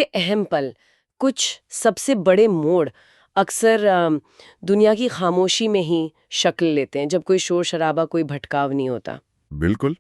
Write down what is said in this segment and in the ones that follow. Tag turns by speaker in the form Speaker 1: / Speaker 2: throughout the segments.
Speaker 1: अहम पल, कुछ सबसे बड़े मोड़ अक्सर दुनिया की खामोशी में ही शक्ल लेते हैं, जब कोई शोर शराबा, कोई भटकाव नहीं होता।
Speaker 2: बिल्कुल।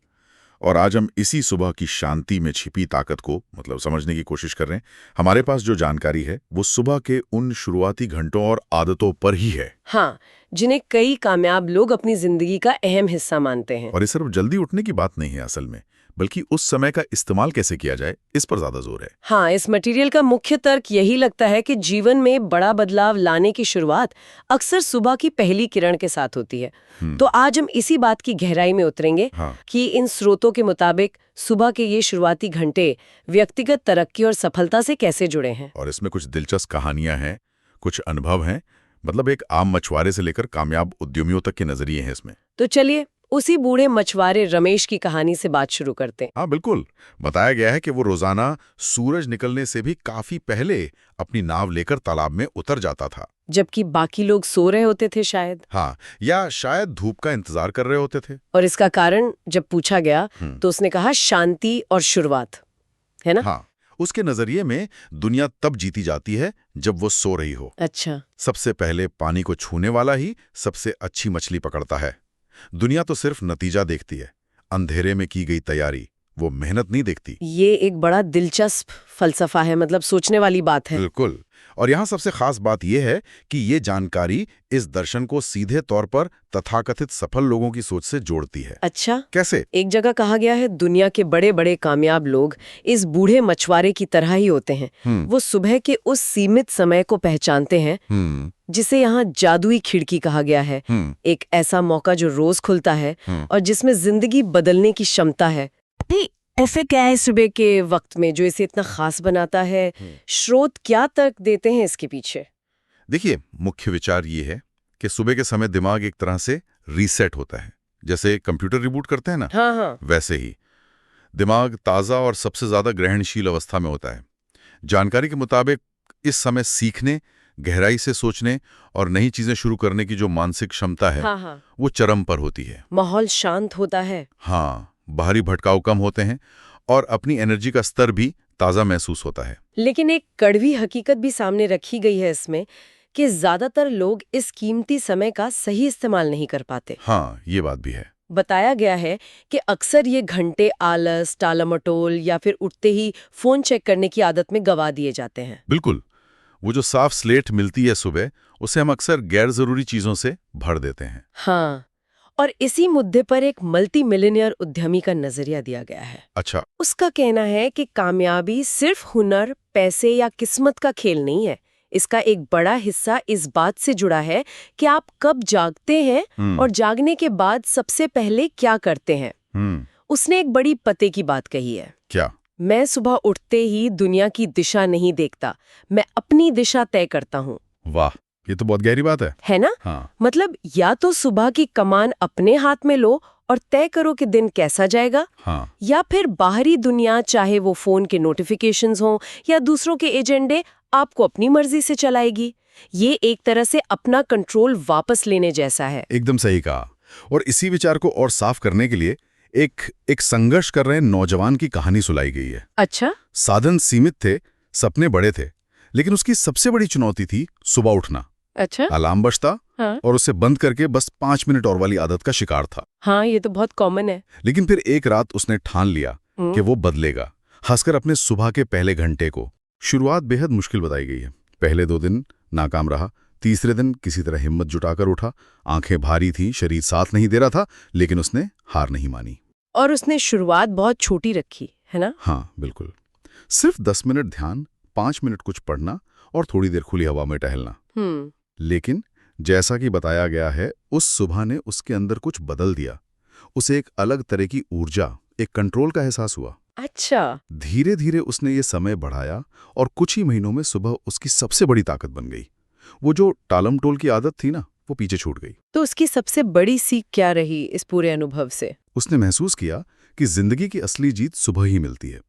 Speaker 2: और आज हम इसी सुबह की शांति में छिपी ताकत को समझने की कोशिश कर रहे हैं। हमारे पास जो जानकारी है वो सुबह के उन शुरुआती घंटों और आदतों पर ही है।
Speaker 1: हाँ, जिन्हें कई कामयाब लोग अपनी जिंदगी का अहम हिस्सा मानते हैं।
Speaker 2: और ये सिर्फ जल्दी उठने की बात नहीं है असल में, बल्कि उस समय का इस्तेमाल कैसे किया जाए, इस पर ज्यादा जोर है।
Speaker 1: हाँ, इस मटेरियल का मुख्य तर्क यही लगता है कि जीवन में बड़ा बदलाव लाने की शुरुआत अक्सर सुबह की पहली किरण के साथ होती है। तो आज हम इसी बात की गहराई में उतरेंगे कि इन स्रोतों के मुताबिक सुबह के ये शुरुआती घंटे व्यक्तिगत तरक्की और सफलता से कैसे जुड़े हैं।
Speaker 2: और इसमें कुछ दिलचस्प कहानियां हैं, कुछ अनुभव हैं, एक आम मछुआरे से लेकर कामयाब उद्यमियों तक के नजरिए हैं इसमें।
Speaker 1: तो चलिए उसी बूढ़े मछुआरे रमेश की कहानी से बात शुरू करते हैं।
Speaker 2: हाँ बिल्कुल। बताया गया है कि वो रोजाना सूरज निकलने से भी काफी पहले अपनी नाव लेकर तालाब में उतर जाता था,
Speaker 1: जबकि बाकी लोग सो रहे होते थे शायद।
Speaker 2: हाँ, या शायद धूप का इंतजार कर रहे होते थे।
Speaker 1: और इसका कारण जब पूछा गया तो उसने कहा शांति और शुरुआत, है ना?
Speaker 2: हाँ, उसके नजरिए में दुनिया तब जीती जाती है जब वो सो रही हो।
Speaker 1: अच्छा।
Speaker 2: सबसे पहले पानी को छूने वाला ही सबसे अच्छी मछली पकड़ता है। दुनिया तो सिर्फ नतीजा देखती है, अंधेरे में की गई तैयारी, वो मेहनत नहीं देखती।
Speaker 1: ये एक बड़ा दिलचस्प फलसफा है, सोचने वाली बात है।
Speaker 2: बिल्कुल। और यहाँ सबसे खास बात यह है कि ये जानकारी इस दर्शन को सीधे तौर पर तथाकथित सफल लोगों की सोच से जोड़ती है।
Speaker 1: अच्छा,
Speaker 2: कैसे?
Speaker 1: एक जगह कहा गया है दुनिया के बड़े बड़े कामयाब लोग इस बूढ़े मछुआरे की तरह ही होते हैं। वो सुबह के उस सीमित समय को पहचानते हैं जिसे यहाँ जादुई खिड़की कहा गया है। एक ऐसा मौका जो रोज खुलता है और जिसमें जिंदगी बदलने की क्षमता है। ऐसे क्या है सुबह के वक्त में जो इसे इतना खास बनाता है? स्रोत क्या तर्क देते हैं इसके पीछे?
Speaker 2: देखिए, मुख्य विचार ये है कि सुबह के समय दिमाग एक तरह से रीसेट होता है, जैसे कंप्यूटर रिबूट करते हैं ना।
Speaker 1: हाँ।
Speaker 2: वैसे ही दिमाग ताज़ा और सबसे ज्यादा ग्रहणशील अवस्था में होता है। जानकारी के मुताबिक इस समय सीखने, गहराई से सोचने और नई चीजें शुरू करने की जो मानसिक क्षमता है वो चरम पर होती है।
Speaker 1: माहौल शांत होता है।
Speaker 2: हाँ, बाहरी भटकाव कम होते हैं और अपनी एनर्जी का स्तर भी ताज़ा महसूस होता है।
Speaker 1: लेकिन एक कड़वी हकीकत भी सामने रखी गई है इसमें कि ज्यादातर लोग इस कीमती समय का सही इस्तेमाल नहीं कर पाते।
Speaker 2: हाँ, ये बात भी है।
Speaker 1: बताया गया है कि अक्सर ये घंटे आलस, टालमटोल या फिर उठते ही फोन चेक करने की आदत में गवा दिए जाते हैं।
Speaker 2: बिल्कुल। वो जो साफ स्लेट मिलती है सुबह, उसे हम अक्सर गैर जरूरी चीजों से भर देते हैं।
Speaker 1: हाँ, और इसी मुद्दे पर एक मल्टी मिलियनियर उद्यमी का नजरिया दिया गया है।
Speaker 2: अच्छा।
Speaker 1: उसका कहना है कि कामयाबी सिर्फ हुनर, पैसे या किस्मत का खेल नहीं है। इसका एक बड़ा हिस्सा इस बात से जुड़ा है कि आप कब जागते हैं और जागने के बाद सबसे पहले क्या करते हैं। उसने एक बड़ी पते की बात कही है।
Speaker 2: क्या?
Speaker 1: मैं सुबह उठते ही दुनिया की दिशा नहीं देखता, मैं अपनी दिशा तय करता हूँ।
Speaker 2: वाह, ये तो बहुत गहरी बात है
Speaker 1: ना?
Speaker 2: हाँ।
Speaker 1: या तो सुबह की कमान अपने हाथ में लो और तय करो कि दिन कैसा जाएगा।
Speaker 2: हाँ।
Speaker 1: या फिर बाहरी दुनिया, चाहे वो फोन के नोटिफिकेशंस हों या दूसरों के एजेंडे, आपको अपनी मर्जी से चलाएगी। ये एक तरह से अपना कंट्रोल वापस लेने जैसा है।
Speaker 2: एकदम सही कहा। और इसी विचार को और साफ करने के लिए एक संघर्ष कर रहे नौजवान की कहानी सुनाई गई है।
Speaker 1: अच्छा।
Speaker 2: साधन सीमित थे, सपने बड़े थे, लेकिन उसकी सबसे बड़ी चुनौती थी सुबह उठना।
Speaker 1: अच्छा।
Speaker 2: अलार्म बजता और उसे बंद करके बस 5 मिनट और वाली आदत का शिकार था।
Speaker 1: हाँ, ये तो बहुत कॉमन है।
Speaker 2: लेकिन फिर एक रात उसने ठान लिया कि वो बदलेगा, खासकर अपने सुबह के पहले घंटे को। शुरुआत बेहद मुश्किल बताई गई है। पहले 2 दिन नाकाम रहा। तीसरे दिन किसी तरह हिम्मत जुटाकर उठा। आंखें भारी थी, शरीर साथ नहीं दे रहा था, लेकिन उसने हार नहीं मानी।
Speaker 1: और उसने शुरुआत बहुत छोटी रखी, है ना?
Speaker 2: हाँ बिल्कुल। सिर्फ 10 मिनट ध्यान, 5 मिनट कुछ पढ़ना और थोड़ी देर खुली हवा में टहलना। लेकिन जैसा कि बताया गया है, उस सुबह ने उसके अंदर कुछ बदल दिया। उसे एक अलग तरह की ऊर्जा, एक कंट्रोल का एहसास हुआ।
Speaker 1: अच्छा।
Speaker 2: धीरे धीरे उसने ये समय बढ़ाया और कुछ ही महीनों में सुबह उसकी सबसे बड़ी ताकत बन गई। वो जो टालमटोल की आदत थी ना, वो पीछे छूट गई।
Speaker 1: तो उसकी सबसे बड़ी सीख क्या रही इस पूरे अनुभव से?
Speaker 2: उसने महसूस किया कि जिंदगी की असली जीत सुबह ही मिलती है,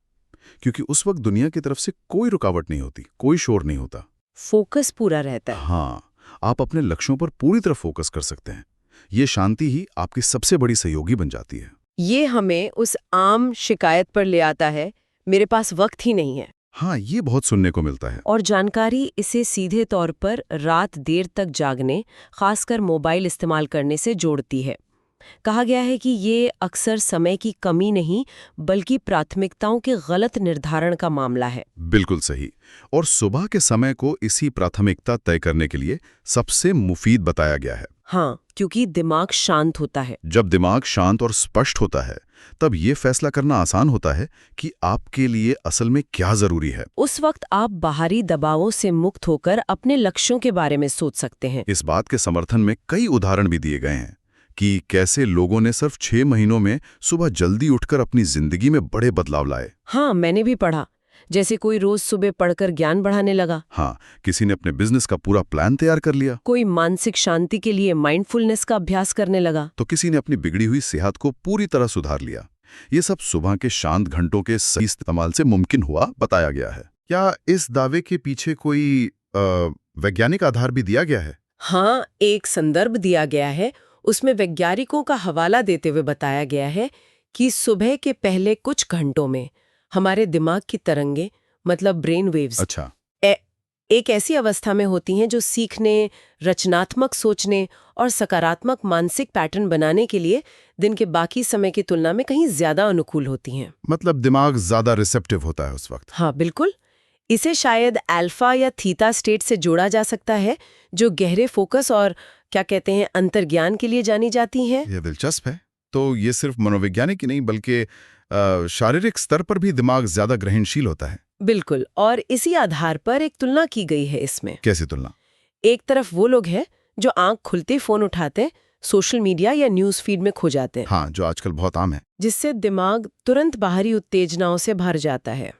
Speaker 2: क्योंकि उस वक्त दुनिया की तरफ से कोई रुकावट नहीं होती, कोई शोर नहीं होता।
Speaker 1: फोकस पूरा रहता है।
Speaker 2: हाँ, आप अपने लक्ष्यों पर पूरी तरह फोकस कर सकते हैं। ये शांति ही आपकी सबसे बड़ी सहयोगी बन जाती है।
Speaker 1: ये हमें उस आम शिकायत पर ले आता है, मेरे पास वक्त ही नहीं है।
Speaker 2: हाँ, ये बहुत सुनने को मिलता है।
Speaker 1: और जानकारी इसे सीधे तौर पर रात देर तक जागने, खासकर मोबाइल इस्तेमाल करने से जोड़ती है। कहा गया है कि ये अक्सर समय की कमी नहीं बल्कि प्राथमिकताओं के गलत निर्धारण का मामला है।
Speaker 2: बिल्कुल सही। और सुबह के समय को इसी प्राथमिकता तय करने के लिए सबसे मुफीद बताया गया है।
Speaker 1: हाँ, क्योंकि दिमाग शांत होता है।
Speaker 2: जब दिमाग शांत और स्पष्ट होता है तब ये फैसला करना आसान होता है कि आपके लिए असल में क्या जरूरी है।
Speaker 1: उस वक्त आप बाहरी दबावों से मुक्त होकर अपने लक्ष्यों के बारे में सोच सकते हैं।
Speaker 2: इस बात के समर्थन में कई उदाहरण भी दिए गए हैं कि कैसे लोगों ने सिर्फ 6 महीनों में सुबह जल्दी उठकर अपनी जिंदगी में बड़े बदलाव लाए।
Speaker 1: हाँ, मैंने भी पढ़ा। जैसे कोई रोज सुबह पढ़कर ज्ञान बढ़ाने लगा।
Speaker 2: हाँ, किसी ने अपने बिजनेस का पूरा प्लान तैयार कर लिया।
Speaker 1: कोई मानसिक शांति के लिए माइंडफुलनेस का अभ्यास करने लगा।
Speaker 2: तो किसी ने अपनी बिगड़ी हुई सेहत को पूरी तरह सुधार लिया। ये सब सुबह के शांत घंटों के सही इस्तेमाल से मुमकिन हुआ बताया गया है। क्या इस दावे के पीछे कोई वैज्ञानिक आधार भी दिया गया है?
Speaker 1: हाँ, एक संदर्भ दिया गया है। उसमें वैज्ञानिकों का हवाला देते हुए बताया गया है कि सुबह के पहले कुछ घंटों में हमारे दिमाग की तरंगें, मतलब ब्रेन वेव्स,
Speaker 2: अच्छा।
Speaker 1: एक ऐसी अवस्था में होती हैं जो सीखने, रचनात्मक सोचने और सकारात्मक मानसिक पैटर्न बनाने के लिए दिन के बाकी समय की तुलना में कहीं ज्यादा अनुकूल होती हैं।
Speaker 2: मतलब दिमाग ज्यादा रिसेप्टिव होता है उस वक्त।
Speaker 1: हाँ, बिल्कुल। इसे शायद अल्फा या थीटा स्टेट से जोड़ा जा सकता है, जो गहरे फोकस और क्या कहते हैं अंतर्ज्ञान के लिए जानी जाती हैं।
Speaker 2: ये दिलचस्प है। तो ये सिर्फ मनोवैज्ञानिक ही नहीं बल्कि शारीरिक स्तर पर भी दिमाग ज्यादा ग्रहणशील होता है।
Speaker 1: बिल्कुल, और इसी आधार पर एक तुलना की गई है इसमें।
Speaker 2: कैसी तुलना?
Speaker 1: एक तरफ वो लोग हैं जो आंख खुलते फोन उठाते, सोशल मीडिया या न्यूज फीड में खो जाते हैं।
Speaker 2: हाँ, जो आजकल बहुत आम है।
Speaker 1: जिससे दिमाग तुरंत बाहरी उत्तेजनाओं से भर जाता है।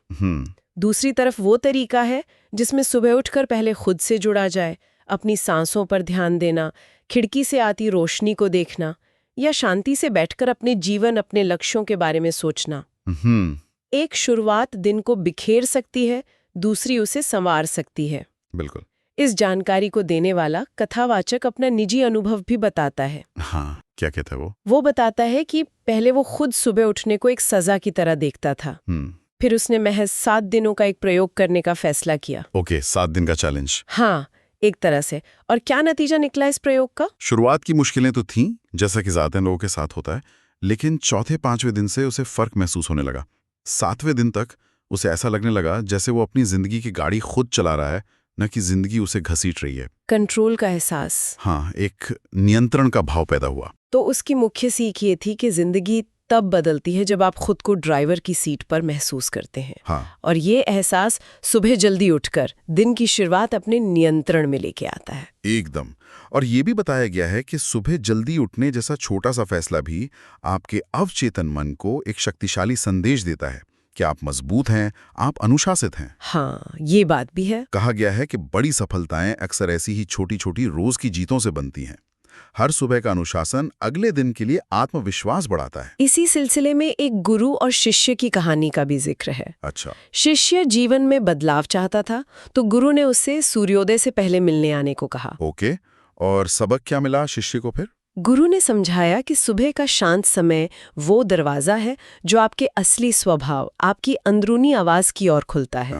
Speaker 1: दूसरी तरफ वो तरीका है जिसमें सुबह उठकर पहले खुद से जुड़ा जाए, अपनी सांसों पर ध्यान देना, खिड़की से आती रोशनी को देखना या शांति से बैठकर अपने जीवन, अपने लक्ष्यों के बारे में सोचना। एक शुरुआत दिन को बिखेर सकती है, दूसरी उसे संवार सकती है।
Speaker 2: बिल्कुल।
Speaker 1: इस जानकारी को देने वाला कथावाचक अपना निजी अनुभव भी बताता है।
Speaker 2: हाँ, क्या कहता है वो?
Speaker 1: वो बताता है कि पहले वो खुद सुबह उठने को एक सजा की तरह देखता था। फिर उसने महज 7 दिनों का एक प्रयोग करने का फैसला किया।
Speaker 2: ओके, 7 दिन का चैलेंज।
Speaker 1: हाँ, एक तरह से। और क्या नतीजा निकला इस प्रयोग का?
Speaker 2: शुरुआत की मुश्किलें तो थीं, जैसा कि ज्यादा लोगों के साथ होता है, लेकिन चौथे 5वें दिन से उसे फर्क महसूस होने लगा। 7वें दिन तक उसे ऐसा लगने लगा जैसे वो अपनी जिंदगी की गाड़ी खुद चला रहा है, न कि जिंदगी उसे घसीट रही है।
Speaker 1: कंट्रोल का एहसास।
Speaker 2: हाँ, एक नियंत्रण का भाव पैदा हुआ।
Speaker 1: तो उसकी मुख्य सीख ये थी कि जिंदगी तब बदलती है जब आप खुद को ड्राइवर की सीट पर महसूस करते हैं।
Speaker 2: हाँ।
Speaker 1: और ये एहसास सुबह जल्दी उठकर दिन की शुरुआत अपने नियंत्रण में लेके आता है।
Speaker 2: एकदम। और ये भी बताया गया है कि सुबह जल्दी उठने जैसा छोटा सा फैसला भी आपके अवचेतन मन को एक शक्तिशाली संदेश देता है कि आप मजबूत हैं, आप अनुशासित हैं।
Speaker 1: हाँ, ये बात भी है।
Speaker 2: कहा गया है कि बड़ी सफलताएं अक्सर ऐसी ही छोटी छोटी रोज की जीतों से बनती हैं। हर सुबह का अनुशासन अगले दिन के लिए आत्मविश्वास बढ़ाता है।
Speaker 1: इसी सिलसिले में एक गुरु और शिष्य की कहानी का भी जिक्र है।
Speaker 2: अच्छा।
Speaker 1: शिष्य जीवन में बदलाव चाहता था, तो गुरु ने उससे सूर्योदय से पहले मिलने आने को कहा।
Speaker 2: ओके, और सबक क्या मिला शिष्य को फिर?
Speaker 1: गुरु ने समझाया कि सुबह का शांत समय वो दरवाजा है जो आपके असली स्वभाव, आपकी अंदरूनी आवाज की ओर खुलता है।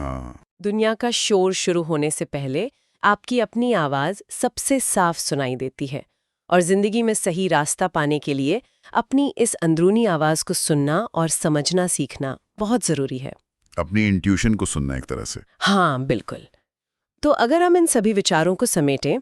Speaker 1: दुनिया का शोर शुरू होने से पहले आपकी अपनी आवाज सबसे साफ सुनाई देती है, और जिंदगी में सही रास्ता पाने के लिए अपनी इस अंदरूनी आवाज को सुनना और समझना सीखना बहुत जरूरी है।
Speaker 2: अपनी इंट्यूशन को सुनना एक तरह से।
Speaker 1: हाँ, बिल्कुल। तो अगर हम इन सभी विचारों को समेटें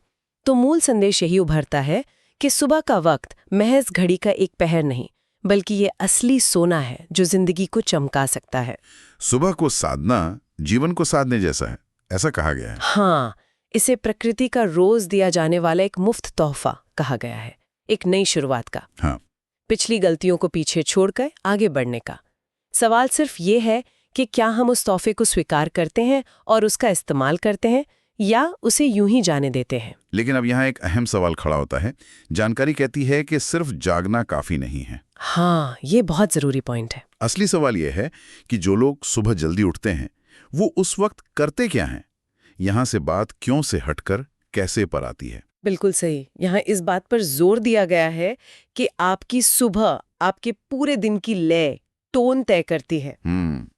Speaker 1: तो मूल संदेश यही उभरता है कि सुबह का वक्त महज घड़ी का एक पहर नहीं, बल्कि ये असली सोना है जो जिंदगी को चमका सकता है।
Speaker 2: सुबह को साधना जीवन को साधने जैसा है, ऐसा कहा गया है।
Speaker 1: हाँ, इसे प्रकृति का रोज दिया जाने वाला एक मुफ्त तोहफा कहा गया है, एक नई शुरुआत का।
Speaker 2: हाँ।
Speaker 1: पिछली गलतियों को पीछे छोड़कर आगे बढ़ने का। सवाल सिर्फ ये है कि क्या हम उस तोहफे को स्वीकार करते हैं और उसका इस्तेमाल करते हैं, या उसे यूं ही जाने देते हैं।
Speaker 2: लेकिन अब यहाँ एक अहम सवाल खड़ा होता है। जानकारी कहती है कि सिर्फ जागना काफी नहीं है।
Speaker 1: हाँ, ये बहुत जरूरी पॉइंट है।
Speaker 2: असली सवाल यह है कि जो लोग सुबह जल्दी उठते हैं वो उस वक्त करते क्या हैं। यहाँ से बात क्यों से हटकर कैसे पर आती है।
Speaker 1: बिल्कुल सही। यहाँ इस बात पर जोर दिया गया है कि आपकी सुबह आपके पूरे दिन की लय, टोन तय करती है।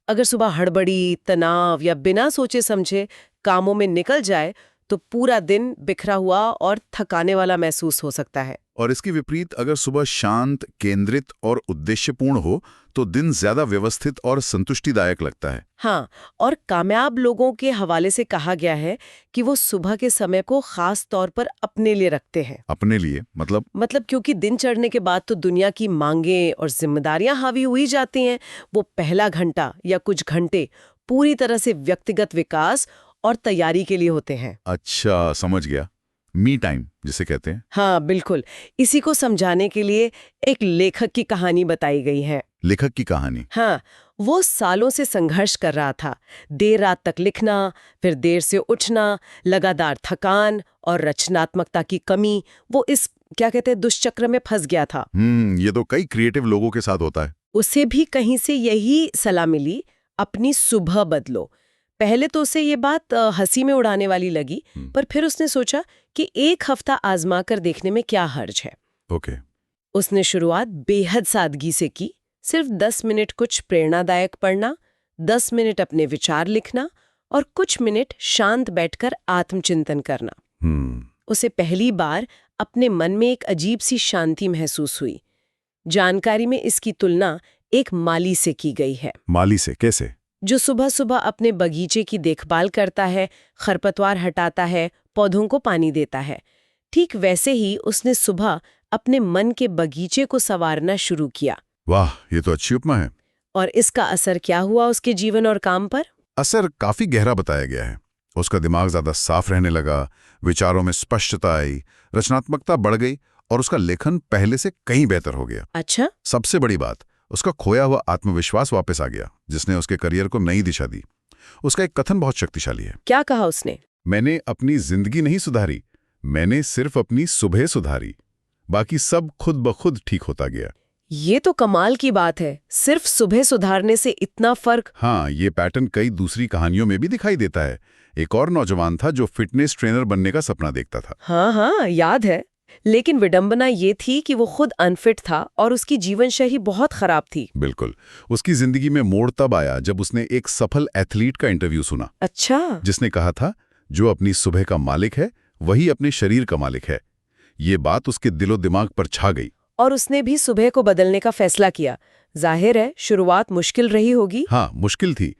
Speaker 1: अगर सुबह हड़बड़ी, तनाव या बिना सोचे समझे कामों में निकल जाए तो पूरा दिन बिखरा हुआ और थकाने वाला महसूस हो सकता है।
Speaker 3: और इसके विपरीत अगर सुबह शांत, केंद्रित और उद्देश्यपूर्ण हो तो दिन ज्यादा व्यवस्थित और संतुष्टिदायक लगता है।
Speaker 1: हाँ, और कामयाब लोगों के हवाले से कहा गया है कि वो सुबह के समय को खास तौर पर अपने लिए रखते हैं।
Speaker 3: अपने लिए मतलब
Speaker 1: क्योंकि दिन चढ़ने के बाद तो दुनिया की मांगें और जिम्मेदारियां हावी हुई जाती हैं। वो पहला घंटा या कुछ घंटे पूरी तरह से व्यक्तिगत विकास और तैयारी के लिए होते हैं।
Speaker 3: अच्छा, समझ गया। मी टाइम जिसे कहते हैं।
Speaker 1: हाँ, बिल्कुल। इसी को समझाने के लिए एक लेखक की कहानी बताई गई है।
Speaker 3: लेखक की कहानी?
Speaker 1: हाँ, वो सालों से संघर्ष कर रहा था। देर रात तक लिखना, फिर देर से उठना, लगातार थकान और रचनात्मकता की कमी। वो इस दुष्चक्र में फंस गया था।
Speaker 3: ये तो कई क्रिएटिव लोगों के साथ होता है।
Speaker 1: उसे भी कहीं से यही सलाह मिली, अपनी सुबह बदलो। पहले तो उसे ये बात हंसी में उड़ाने वाली लगी, पर फिर उसने सोचा कि एक हफ्ता आजमा कर देखने में क्या हर्ज है।
Speaker 3: ओके।
Speaker 1: उसने शुरुआत बेहद सादगी से की। सिर्फ 10 मिनट कुछ प्रेरणादायक पढ़ना, 10 मिनट अपने विचार लिखना और कुछ मिनट शांत बैठकर आत्मचिंतन करना। उसे पहली बार अपने मन में एक अजीब सी शांति महसूस हुई। जानकारी में इसकी तुलना एक माली से की गई है।
Speaker 3: माली से कैसे?
Speaker 1: जो सुबह सुबह अपने बगीचे की देखभाल करता है, खरपतवार हटाता है, पौधों को पानी देता है। ठीक वैसे ही उसने सुबह अपने मन के बगीचे को संवारना शुरू किया।
Speaker 3: वाह, ये तो अच्छी उपमा है।
Speaker 1: और इसका असर क्या हुआ उसके जीवन और काम पर?
Speaker 3: असर काफी गहरा बताया गया है। उसका दिमाग ज्यादा साफ रहने लगा, विचारों में स्पष्टता आई, रचनात्मकता बढ़ गई और उसका लेखन पहले से कहीं बेहतर हो गया।
Speaker 1: अच्छा?
Speaker 3: सबसे बड़ी बात, उसका खोया हुआ आत्मविश्वास वापस आ गया, जिसने उसके करियर को नई दिशा दी। उसका एक कथन बहुत शक्तिशाली है।
Speaker 1: क्या कहा उसने?
Speaker 3: मैंने अपनी जिंदगी नहीं सुधारी, मैंने सिर्फ अपनी सुबह सुधारी, बाकी सब खुद ब खुद ठीक होता गया।
Speaker 1: ये तो कमाल की बात है। सिर्फ सुबह सुधारने से इतना फर्क?
Speaker 3: हाँ, ये पैटर्न कई दूसरी कहानियों में भी दिखाई देता है। एक और नौजवान था जो फिटनेस ट्रेनर बनने का सपना देखता था।
Speaker 1: हाँ, याद है। लेकिन विडंबना ये थी कि वो खुद अनफिट था और उसकी जीवनशैली बहुत खराब थी।
Speaker 3: बिल्कुल। उसकी जिंदगी में मोड़ तब आया जब उसने एक सफल एथलीट का इंटरव्यू सुना।
Speaker 1: अच्छा?
Speaker 3: जिसने कहा था, जो अपनी सुबह का मालिक है वही अपने शरीर का मालिक है। ये बात उसके दिलो दिमाग पर छा गई।
Speaker 1: और उसने भी सुबह को बदलने का फैसला किया। जाहिर है शुरुआत मुश्किल रही होगी।
Speaker 3: हाँ, मुश्किल थी।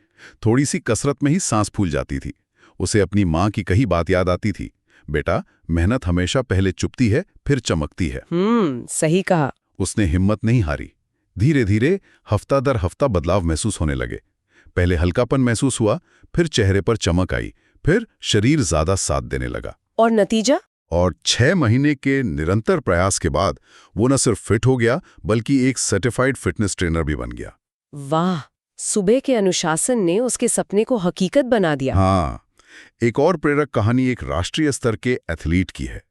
Speaker 3: थोड़ी सी कसरत में ही सांस फूल जाती थी। उसे अपनी माँ की कही बात याद आती थी, बेटा, मेहनत हमेशा पहले चुपती है फिर चमकती है।
Speaker 1: सही कहा।
Speaker 3: उसने हिम्मत नहीं हारी। धीरे धीरे हफ्ता दर हफ्ता बदलाव महसूस होने लगे। पहले हल्कापन महसूस हुआ, फिर चेहरे पर चमक आई, फिर शरीर ज्यादा साथ देने लगा।
Speaker 1: और नतीजा?
Speaker 3: और 6 महीने के निरंतर प्रयास के बाद वो न सिर्फ फिट हो गया, बल्कि एक सर्टिफाइड फिटनेस ट्रेनर भी बन गया।
Speaker 1: वाह, सुबह के अनुशासन ने उसके सपने को हकीकत बना दिया।
Speaker 3: हाँ, एक और प्रेरक कहानी एक राष्ट्रीय स्तर के एथलीट की है।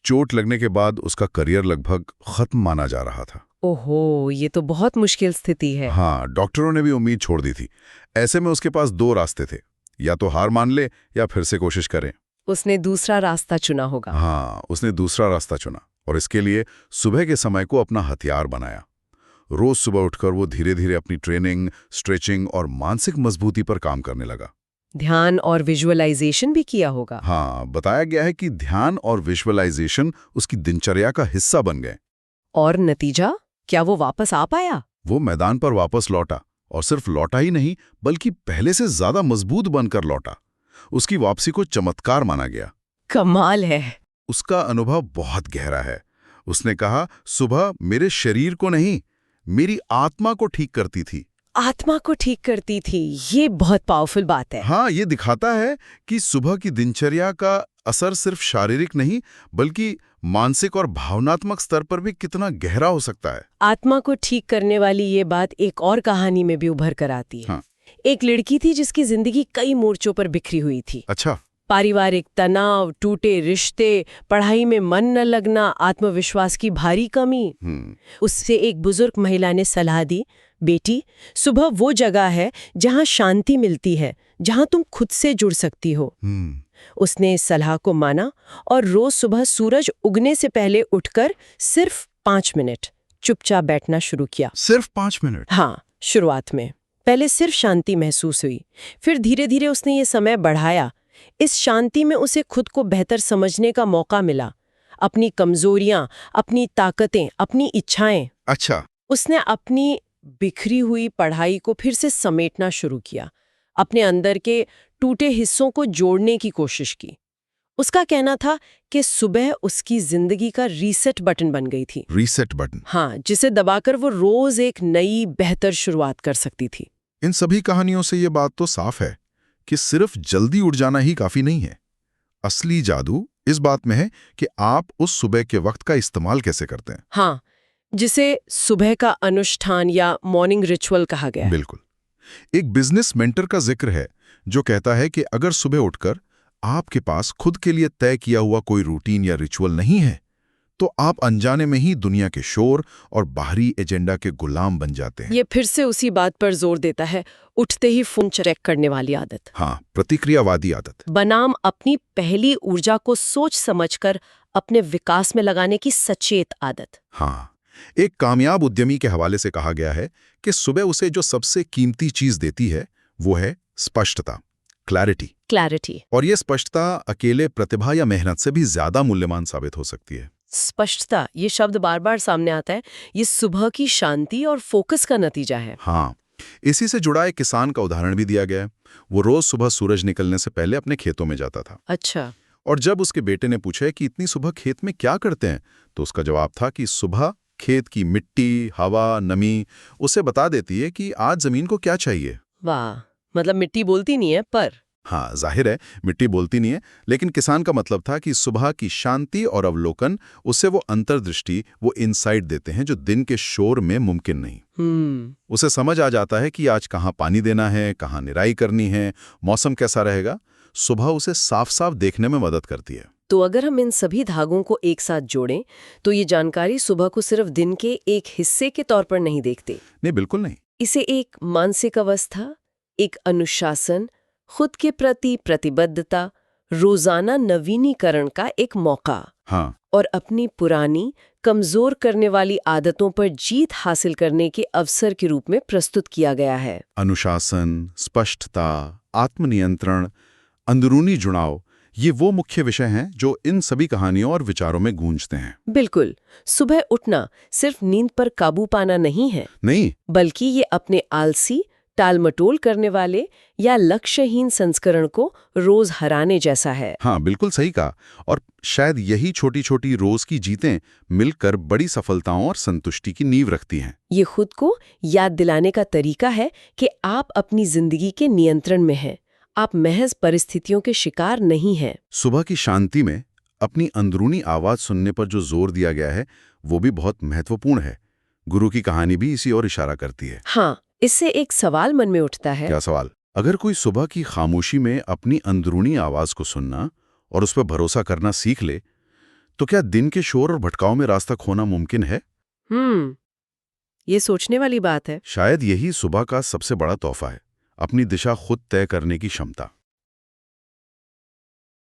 Speaker 3: चोट लगने के बाद उसका करियर लगभग खत्म माना जा रहा था।
Speaker 1: ओहो, ये तो बहुत मुश्किल स्थिति है।
Speaker 3: हाँ, डॉक्टरों ने भी उम्मीद छोड़ दी थी। ऐसे में उसके पास 2 रास्ते थे, या तो हार मान ले या फिर से कोशिश करें।
Speaker 1: उसने दूसरा रास्ता चुना होगा।
Speaker 3: हाँ, उसने दूसरा रास्ता चुना और इसके लिए सुबह के समय को अपना हथियार बनाया। रोज सुबह उठकर वो धीरे धीरे अपनी ट्रेनिंग, स्ट्रेचिंग और मानसिक मजबूती पर काम करने लगा।
Speaker 1: ध्यान और विजुअलाइजेशन भी किया होगा।
Speaker 3: हाँ, बताया गया है कि ध्यान और विजुअलाइजेशन उसकी दिनचर्या का हिस्सा बन गए।
Speaker 1: और नतीजा? क्या वो वापस आ पाया?
Speaker 3: वो मैदान पर वापस लौटा, और सिर्फ लौटा ही नहीं, बल्कि पहले से ज्यादा मजबूत बनकर लौटा। उसकी वापसी को चमत्कार माना गया।
Speaker 1: कमाल है।
Speaker 3: उसका अनुभव बहुत गहरा है। उसने कहा, सुबह मेरे शरीर को नहीं, मेरी आत्मा को ठीक करती थी।
Speaker 1: आत्मा को ठीक करती थी, ये बहुत पावरफुल बात है।
Speaker 3: हाँ, ये दिखाता है कि सुबह की दिनचर्या का असर सिर्फ शारीरिक नहीं, बल्कि मानसिक और भावनात्मक स्तर पर भी कितना गहरा हो सकता है।
Speaker 1: आत्मा को ठीक करने वाली ये बात एक और कहानी में भी उभर कर आती है।
Speaker 3: हाँ।
Speaker 1: एक लड़की थी जिसकी जिंदगी कई मोर्चों पर बिखरी हुई थी।
Speaker 3: अच्छा।
Speaker 1: पारिवारिक तनाव, टूटे रिश्ते, पढ़ाई में मन न लगना, आत्मविश्वास की भारी कमी। उससे एक बुजुर्ग महिला ने सलाह दी, बेटी, सुबह वो जगह है जहां शांति मिलती है, जहां तुम खुद से जुड़ सकती हो। उसने इस सलाह को माना और रोज सुबह सूरज उगने से पहले उठकर सिर्फ 5 मिनट चुपचाप बैठना शुरू किया।
Speaker 3: सिर्फ 5 मिनट?
Speaker 1: हाँ, शुरुआत में पहले सिर्फ शांति महसूस हुई, फिर धीरे धीरे उसने ये समय बढ़ाया। इस शांति में उसे खुद को बेहतर समझने का मौका मिला, अपनी कमजोरियां, अपनी ताकतें, अपनी इच्छाएं।
Speaker 3: अच्छा।
Speaker 1: उसने अपनी बिखरी हुई पढ़ाई को फिर से समेटना शुरू किया, अपने अंदर के टूटे हिस्सों को जोड़ने की कोशिश की। उसका कहना था कि सुबह उसकी जिंदगी का रीसेट बटन बन गई थी।
Speaker 3: Reset button.
Speaker 1: हाँ, जिसे दबाकर वो रोज एक नई बेहतर शुरुआत कर सकती थी।
Speaker 3: इन सभी कहानियों से ये बात तो साफ है कि सिर्फ जल्दी उठ जाना ही काफी नहीं है। असली जादू इस बात में है कि आप उस सुबह के वक्त का इस्तेमाल कैसे करते हैं।
Speaker 1: हाँ, जिसे सुबह का अनुष्ठान या मॉर्निंग रिचुअल कहा गया है।
Speaker 3: बिल्कुल। एक बिजनेस मेंटर का जिक्र है जो कहता है कि अगर सुबह उठकर आपके पास खुद के लिए तय किया हुआ कोई रूटीन या रिचुअल नहीं है, तो आप अनजाने में ही दुनिया के शोर और बाहरी एजेंडा के गुलाम बन जाते हैं।
Speaker 1: ये फिर से उसी बात पर जोर देता है, उठते ही फोन चेक करने वाली आदत।
Speaker 3: हाँ, प्रतिक्रियावादी आदत
Speaker 1: बनाम अपनी पहली ऊर्जा को सोच समझकर अपने विकास में लगाने की सचेत आदत।
Speaker 3: हाँ, एक कामयाब उद्यमी के हवाले से कहा गया है कि सुबह उसे जो सबसे कीमती चीज देती है वो है स्पष्टता, क्लैरिटी। और ये स्पष्टता अकेले प्रतिभा या मेहनत से भी ज्यादा मूल्यवान साबित हो सकती है।
Speaker 1: स्पष्टता, ये शब्द बार बार सामने आता है। ये सुबह की शांति और फोकस का नतीजा है।
Speaker 3: हाँ, इसी से जुड़ा एक किसान का उदाहरण भी दिया गया है। वो रोज सुबह सूरज निकलने से पहले अपने खेतों में जाता था।
Speaker 1: अच्छा।
Speaker 3: और जब उसके बेटे ने पूछा कि इतनी सुबह खेत में क्या करते हैं, तो उसका जवाब था कि सुबह खेत की मिट्टी, हवा, नमी उसे बता देती है कि आज जमीन को क्या चाहिए।
Speaker 1: वाह, मतलब मिट्टी बोलती नहीं है पर।
Speaker 3: हाँ, जाहिर है मिट्टी बोलती नहीं है, लेकिन किसान का मतलब था कि सुबह की शांति और अवलोकन उसे वो अंतर्दृष्टि, वो इनसाइट देते हैं जो दिन के शोर में मुमकिन नहीं। उसे समझ आ जाता है कि आज कहाँ पानी देना है, कहाँ निराई करनी है, मौसम कैसा रहेगा। सुबह उसे साफ साफ देखने में मदद करती है।
Speaker 1: तो अगर हम इन सभी धागों को एक साथ जोड़ें, तो ये जानकारी सुबह को सिर्फ दिन के एक हिस्से के तौर पर नहीं देखते।
Speaker 3: नहीं, बिल्कुल नहीं।
Speaker 1: इसे एक मानसिक अवस्था, एक अनुशासन, खुद के प्रति प्रतिबद्धता, रोजाना नवीनीकरण का एक मौका,
Speaker 3: हाँ,
Speaker 1: और अपनी पुरानी कमजोर करने वाली आदतों पर जीत हासिल करने के अवसर के रूप में प्रस्तुत किया गया है।
Speaker 3: अनुशासन, स्पष्टता, आत्मनियंत्रण, अंदरूनी जुड़ाव, ये वो मुख्य विषय हैं जो इन सभी कहानियों और विचारों में गूंजते हैं।
Speaker 1: बिल्कुल, सुबह उठना सिर्फ नींद पर काबू पाना नहीं है,
Speaker 3: नहीं,
Speaker 1: बल्कि ये अपने आलसी, टालमटोल करने वाले या लक्ष्यहीन संस्करण को रोज हराने जैसा है।
Speaker 3: हाँ, बिल्कुल सही कहा। और शायद यही छोटी छोटी रोज की जीतें मिलकर बड़ी सफलताओं और संतुष्टि की नींव रखती हैं।
Speaker 1: ये खुद को याद दिलाने का तरीका है कि आप अपनी जिंदगी के नियंत्रण में हैं, आप महज परिस्थितियों के शिकार नहीं हैं।
Speaker 3: सुबह की शांति में अपनी अंदरूनी आवाज सुनने पर जो जोर दिया गया है वो भी बहुत महत्वपूर्ण है। गुरु की कहानी भी इसी ओर इशारा करती है।
Speaker 1: हाँ, इससे एक सवाल मन में उठता है।
Speaker 3: क्या सवाल? अगर कोई सुबह की खामोशी में अपनी अंदरूनी आवाज को सुनना और उस पर भरोसा करना सीख ले, तो क्या दिन के शोर और भटकाव में रास्ता खोना मुमकिन है?
Speaker 1: ये सोचने वाली बात है।
Speaker 3: शायद यही सुबह का सबसे बड़ा तोहफा है, अपनी दिशा खुद तय करने की क्षमता।